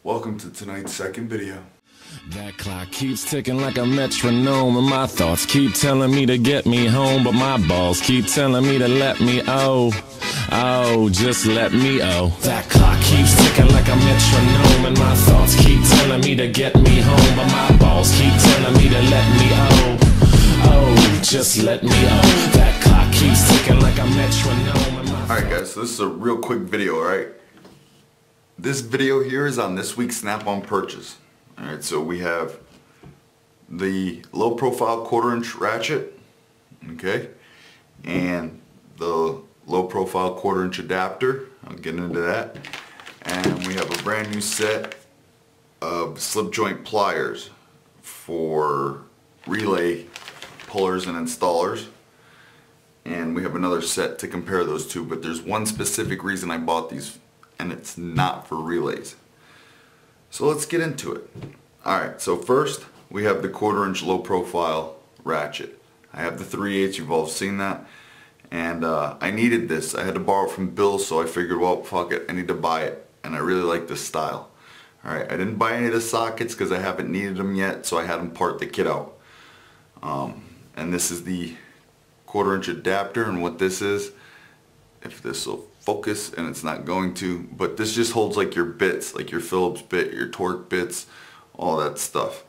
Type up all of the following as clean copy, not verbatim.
Welcome to tonight's second video. That clock keeps ticking like a metronome, and my thoughts keep telling me to get me home, but my balls keep telling me to let me just let me That clock keeps ticking like a metronome, and my thoughts keep telling me to get me home, but my balls keep telling me to let me just let me That clock keeps ticking like a metronome. Alright guys, so this is a real quick video, alright? This video here is on this week's Snap-on purchase. Alright, so we have the low profile 1/4 inch ratchet, okay, and the low profile 1/4 inch adapter. I'll get into that. And we have a brand new set of slip joint pliers for relay pullers and installers. And we have another set to compare those two, but there's one specific reason I bought these, and it's not for relays. So let's get into it. Alright, so first we have the 1/4 inch low profile ratchet. I have the 3/8, you've all seen that. And I needed this. I had to borrow it from Bill, so I figured, well, fuck it, I need to buy it. And I really like this style. Alright, I didn't buy any of the sockets because I haven't needed them yet, so I had them part the kit out. And this is the 1/4 inch adapter, and what this is, if this will focus, and it's not going to, but this just holds like your bits, like your Phillips bit, your torque bits, all that stuff.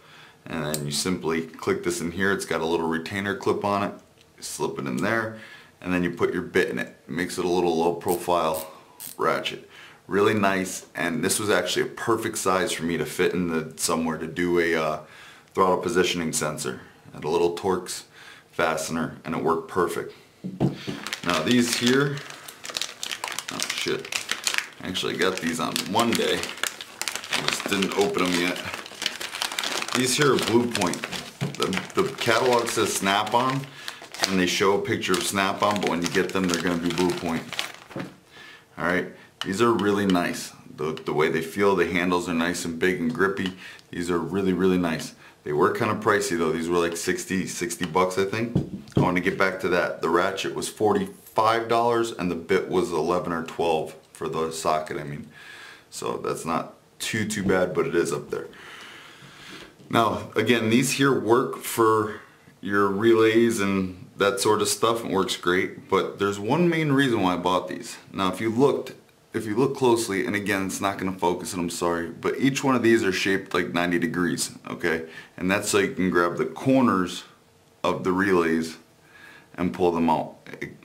And then you simply click this in here. It's got a little retainer clip on it. You slip it in there, and then you put your bit in it. It makes it a little low profile ratchet. Really nice, and this was actually a perfect size for me to fit in somewhere to do a throttle positioning sensor. It had a little Torx fastener, and it worked perfect. Now these here, oh shit, I actually got these on Monday. I just didn't open them yet. These here are Blue Point. The catalog says Snap-on, and they show a picture of Snap-on, but when you get them, they're going to be Blue Point. Alright, these are really nice. The way they feel, the handles are nice and big and grippy. These are really, really nice. They were kind of pricey though. These were like 60 bucks, I think. I want to get back to that. The ratchet was $45 and the bit was 11 or 12 for the socket, I mean. So that's not too bad, but it is up there. Now, again, these here work for your relays and that sort of stuff, and works great, but there's one main reason why I bought these. Now, if you look closely, and again, it's not going to focus, and I'm sorry, but each one of these are shaped like 90 degrees, okay? And that's so you can grab the corners of the relays and pull them out.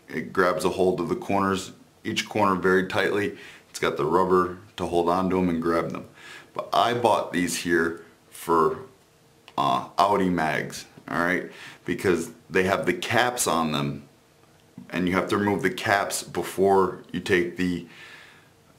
It grabs a hold of the corners, each corner very tightly. It's got the rubber to hold on to them and grab them. But I bought these here for Audi mags, alright? Because they have the caps on them, and you have to remove the caps before you take the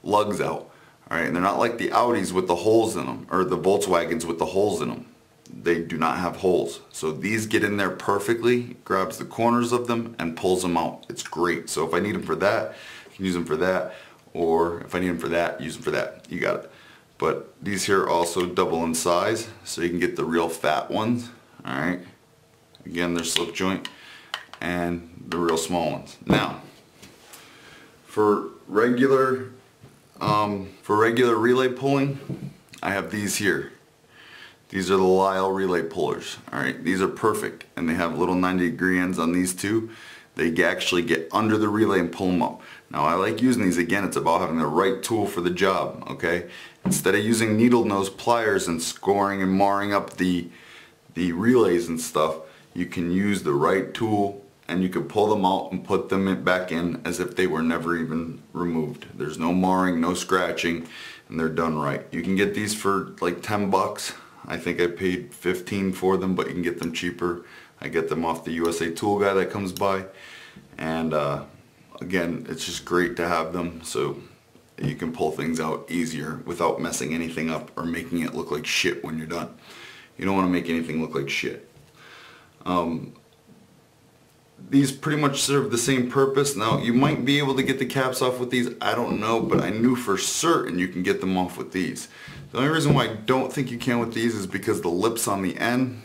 lugs out. Alright, and they're not like the Audis with the holes in them, or the Volkswagens with the holes in them. They do not have holes. So these get in there perfectly, grabs the corners of them and pulls them out. It's great. So if I need them for that, I can use them for that, or if I need them for that, use them for that. You got it. But these here also double in size, so you can get the real fat ones. Alright, again, they're slip joint, and the real small ones. Now, for regular relay pulling, I have these here. These are the Lyle relay pullers. Alright, these are perfect, and they have little 90-degree ends on these two. They actually get under the relay and pull them up. Now, I like using these. Again, it's about having the right tool for the job, okay? Instead of using needle nose pliers and scoring and marring up the relays and stuff, you can use the right tool, and you can pull them out and put them back in as if they were never even removed. There's no marring, no scratching, and they're done right. You can get these for like 10 bucks. I think I paid 15 for them, but you can get them cheaper. I get them off the USA Tool guy that comes by, and again, it's just great to have them so you can pull things out easier without messing anything up or making it look like shit when you're done. You don't want to make anything look like shit. These pretty much serve the same purpose. Now, you might be able to get the caps off with these, I don't know, but I knew for certain you can get them off with these. The only reason why I don't think you can with these is because the lips on the end,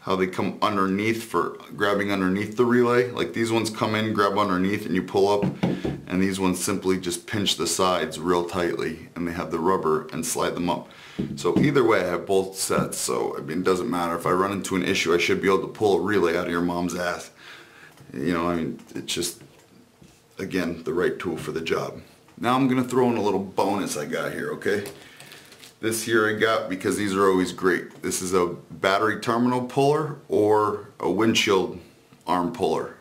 how they come underneath for grabbing underneath the relay. Like these ones come in, grab underneath, and you pull up, and these ones simply just pinch the sides real tightly, and they have the rubber and slide them up. So either way, I have both sets, so I mean, it doesn't matter. If I run into an issue, I should be able to pull a relay out of your mom's ass. You know, I mean, it's just, again, the right tool for the job. Now I'm gonna throw in a little bonus I got here, okay? This here I got because these are always great. This is a battery terminal puller or a windshield arm puller,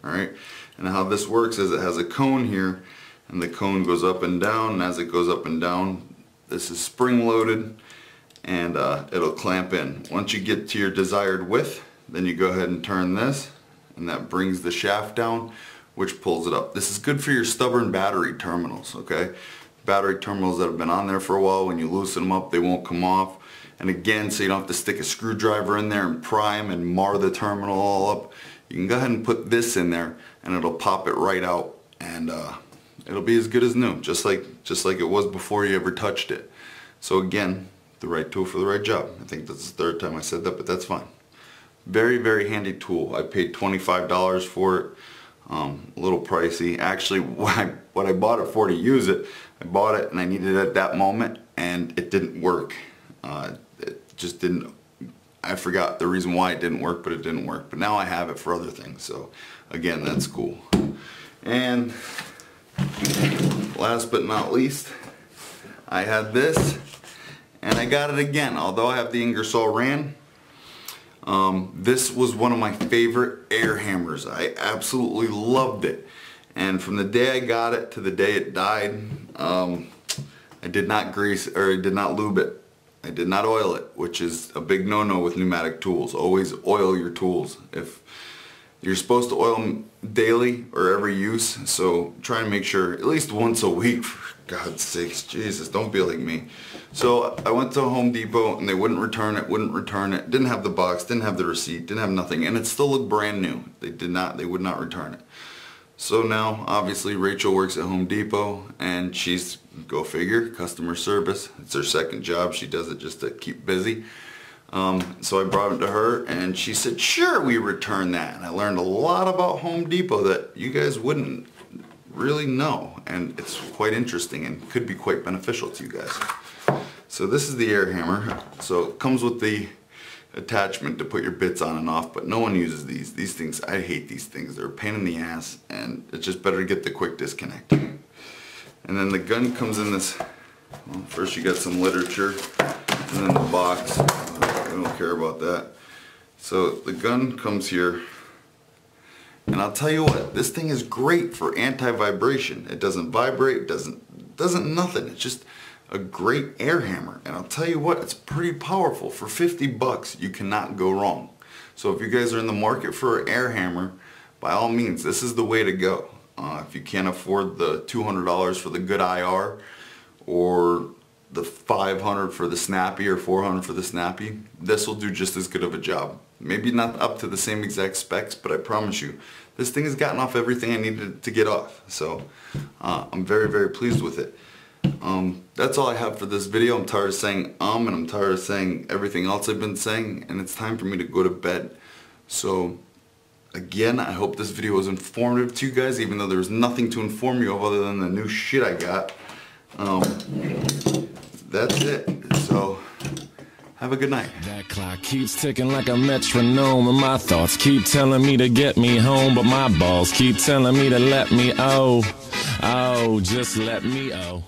all right? And how this works is it has a cone here, and the cone goes up and down, and as it goes up and down, this is spring loaded, and it'll clamp in. Once you get to your desired width, then you go ahead and turn this, and that brings the shaft down, which pulls it up. This is good for your stubborn battery terminals, okay? Battery terminals that have been on there for a while, when you loosen them up, they won't come off. And again, so you don't have to stick a screwdriver in there and pry them and mar the terminal all up. You can go ahead and put this in there, and it'll pop it right out, and it'll be as good as new, just like it was before you ever touched it. So again, the right tool for the right job. I think that's the third time I said that, but that's fine. Very, very handy tool. I paid $25 for it. A little pricey. Actually, what I bought it for to use it, I bought it and I needed it at that moment, and it didn't work. It just didn't. I forgot the reason why it didn't work, but it didn't work. But now I have it for other things, so again, that's cool. And last but not least, I had this, and I got it again. Although I have the Ingersoll Rand, this was one of my favorite air hammers. I absolutely loved it. And from the day I got it to the day it died, I did not grease, or I did not lube it. I did not oil it, which is a big no-no with pneumatic tools. Always oil your tools. If you're supposed to oil them daily or every use, so try and make sure at least once a week, for God's sakes. Jesus, don't be like me. So I went to Home Depot and they wouldn't return it, didn't have the box, didn't have the receipt, didn't have nothing, and it still looked brand new. They would not return it. So now, obviously, Rachel works at Home Depot, and she's, go figure, customer service. It's her second job. She does it just to keep busy. So I brought it to her, and she said, sure, we return that. And I learned a lot about Home Depot that you guys wouldn't really know, and it's quite interesting and could be quite beneficial to you guys. So this is the air hammer. So it comes with the attachment to put your bits on and off, but no one uses these. These things, I hate these things. They're a pain in the ass, and it's just better to get the quick disconnect. And then the gun comes in this, well, first you got some literature, and then the box. I don't care about that. So the gun comes here, and I'll tell you what, this thing is great for anti-vibration. It doesn't vibrate, doesn't nothing. It's just a great air hammer, and I'll tell you what, it's pretty powerful. For 50 bucks, you cannot go wrong. So if you guys are in the market for an air hammer, by all means, this is the way to go. If you can't afford the $200 for the good IR, or the $500 for the snappy, or $400 for the snappy, this will do just as good of a job. Maybe not up to the same exact specs, but I promise you, this thing has gotten off everything I needed to get off. So I'm very, very pleased with it. That's all I have for this video. I'm tired of saying and I'm tired of saying everything else I've been saying, and it's time for me to go to bed. So again, I hope this video was informative to you guys, even though there's nothing to inform you of other than the new shit I got. That's it. So have a good night. That clock keeps ticking like a metronome, and my thoughts keep telling me to get me home, but my balls keep telling me to let me oh, just let me oh.